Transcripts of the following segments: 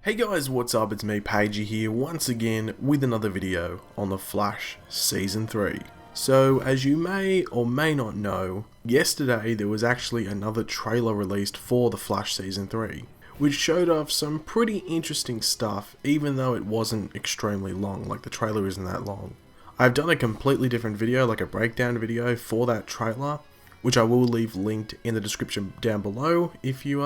Hey guys, what's up? It's me, Pagey here, once again with another video on The Flash Season 3. So, as you may or may not know, yesterday there was actually another trailer released for The Flash Season 3, which showed off some pretty interesting stuff, even though it wasn't extremely long, like the trailer isn't that long. I've done a completely different video, like a breakdown video for that trailer, which I will leave linked in the description down below if you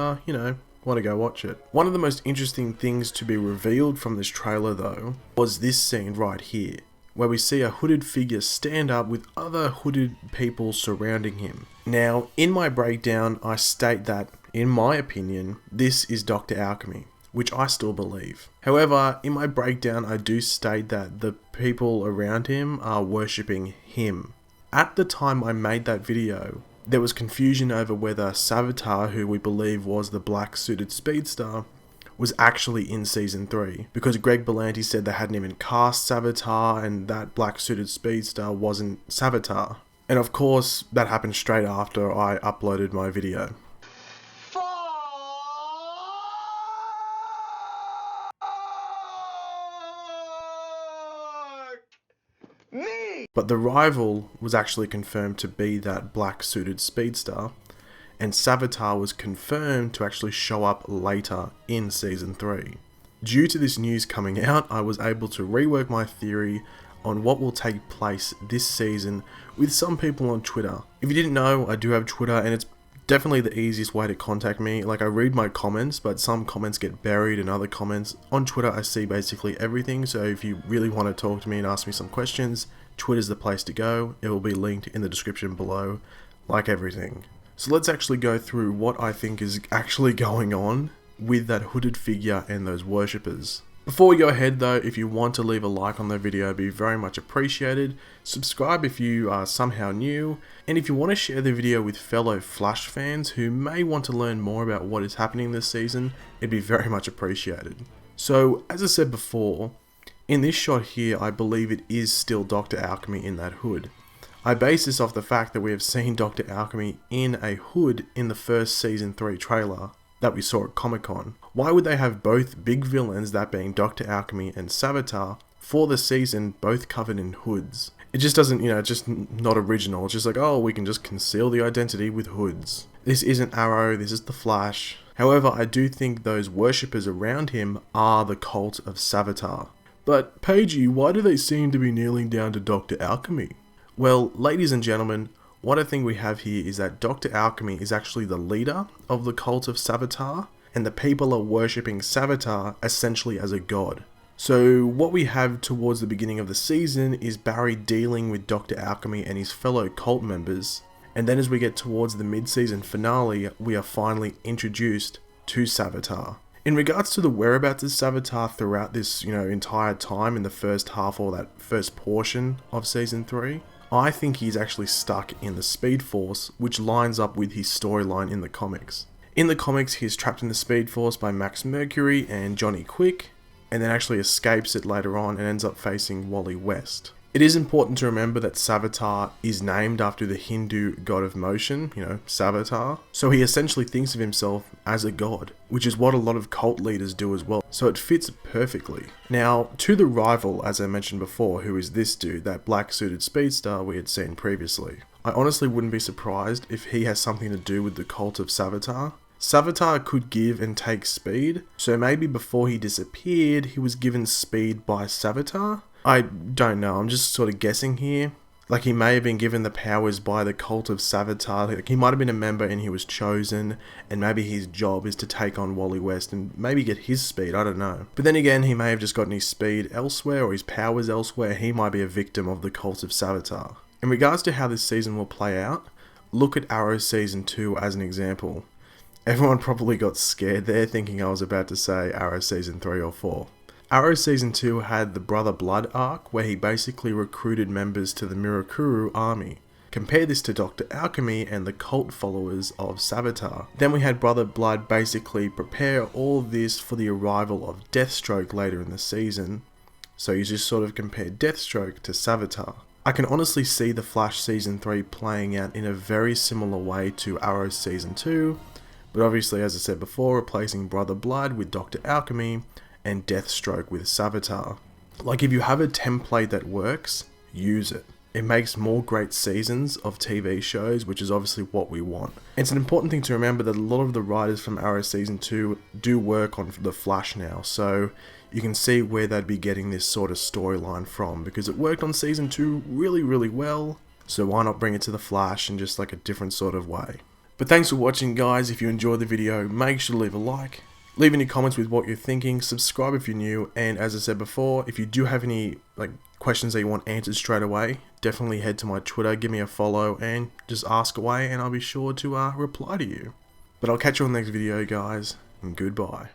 want to go watch it. One of the most interesting things to be revealed from this trailer though, was this scene right here, where we see a hooded figure stand up with other hooded people surrounding him. Now, in my breakdown, I state that, in my opinion, this is Dr. Alchemy, which I still believe. However, in my breakdown, I do state that the people around him are worshipping him. At the time I made that video, there was confusion over whether Savitar, who we believe was the black suited speedster, was actually in Season 3, because Greg Berlanti said they hadn't even cast Savitar and that black suited speedster wasn't Savitar. And of course, that happened straight after I uploaded my video. But the rival was actually confirmed to be that black suited speedster, and Savitar was confirmed to actually show up later in Season 3. Due to this news coming out, I was able to rework my theory on what will take place this season with some people on Twitter. If you didn't know, I do have Twitter, and it's definitely the easiest way to contact me. Like, I read my comments, but some comments get buried in other comments. On Twitter, I see basically everything, so if you really want to talk to me and ask me some questions, Twitter's the place to go. It will be linked in the description below, like everything. So let's actually go through what I think is actually going on with that hooded figure and those worshippers. Before we go ahead though, if you want to leave a like on the video, it'd be very much appreciated. Subscribe if you are somehow new, and if you want to share the video with fellow Flash fans who may want to learn more about what is happening this season, it'd be very much appreciated. So, as I said before, in this shot here, I believe it is still Dr. Alchemy in that hood. I base this off the fact that we have seen Dr. Alchemy in a hood in the first Season 3 trailer that we saw at Comic-Con. Why would they have both big villains, that being Dr. Alchemy and Savitar, for the season both covered in hoods? It just doesn't, just not original. It's just like, oh, we can just conceal the identity with hoods. This isn't Arrow, this is the Flash. However, I do think those worshippers around him are the cult of Savitar. But, Pagey, why do they seem to be kneeling down to Dr. Alchemy? Well, ladies and gentlemen, what I think we have here is that Dr. Alchemy is actually the leader of the cult of Savitar, and the people are worshipping Savitar essentially as a god. So what we have towards the beginning of the season is Barry dealing with Dr. Alchemy and his fellow cult members, and then as we get towards the mid-season finale, we are finally introduced to Savitar. In regards to the whereabouts of Savitar throughout this, entire time in the first half or that first portion of Season 3, I think he's actually stuck in the Speed Force, which lines up with his storyline in the comics. In the comics, he's trapped in the Speed Force by Max Mercury and Johnny Quick, and then actually escapes it later on and ends up facing Wally West. It is important to remember that Savitar is named after the Hindu god of motion, Savitar. So he essentially thinks of himself as a god, which is what a lot of cult leaders do as well. So it fits perfectly. Now, to the rival, as I mentioned before, who is this dude, that black suited speedster we had seen previously. I honestly wouldn't be surprised if he has something to do with the cult of Savitar. Savitar could give and take speed, so maybe before he disappeared, he was given speed by Savitar? I don't know, I'm just sort of guessing here. Like, he may have been given the powers by the cult of Savitar. Like, he might have been a member and he was chosen, and maybe his job is to take on Wally West and maybe get his speed, I don't know. But then again, he may have just gotten his speed elsewhere or his powers elsewhere. He might be a victim of the cult of Savitar. In regards to how this season will play out, look at Arrow Season 2 as an example. Everyone probably got scared there thinking I was about to say Arrow Season 3 or 4. Arrow Season 2 had the Brother Blood arc, where he basically recruited members to the Mirakuru army. Compare this to Dr. Alchemy and the cult followers of Savitar. Then we had Brother Blood basically prepare all of this for the arrival of Deathstroke later in the season. So you just sort of compare Deathstroke to Savitar. I can honestly see the Flash Season 3 playing out in a very similar way to Arrow Season 2, but obviously, as I said before, replacing Brother Blood with Dr. Alchemy, and Deathstroke with Savitar. Like, if you have a template that works, use it. It makes more great seasons of TV shows, which is obviously what we want. It's an important thing to remember that a lot of the writers from Arrow Season 2 do work on The Flash now, so you can see where they'd be getting this sort of storyline from, because it worked on Season 2 really, really well, so why not bring it to The Flash in just like a different sort of way. But thanks for watching, guys. If you enjoyed the video, make sure to leave a like. Leave any comments with what you're thinking, subscribe if you're new, and as I said before, if you do have any questions that you want answered straight away, definitely head to my Twitter, give me a follow, and just ask away, and I'll be sure to reply to you. But I'll catch you on the next video, guys, and goodbye.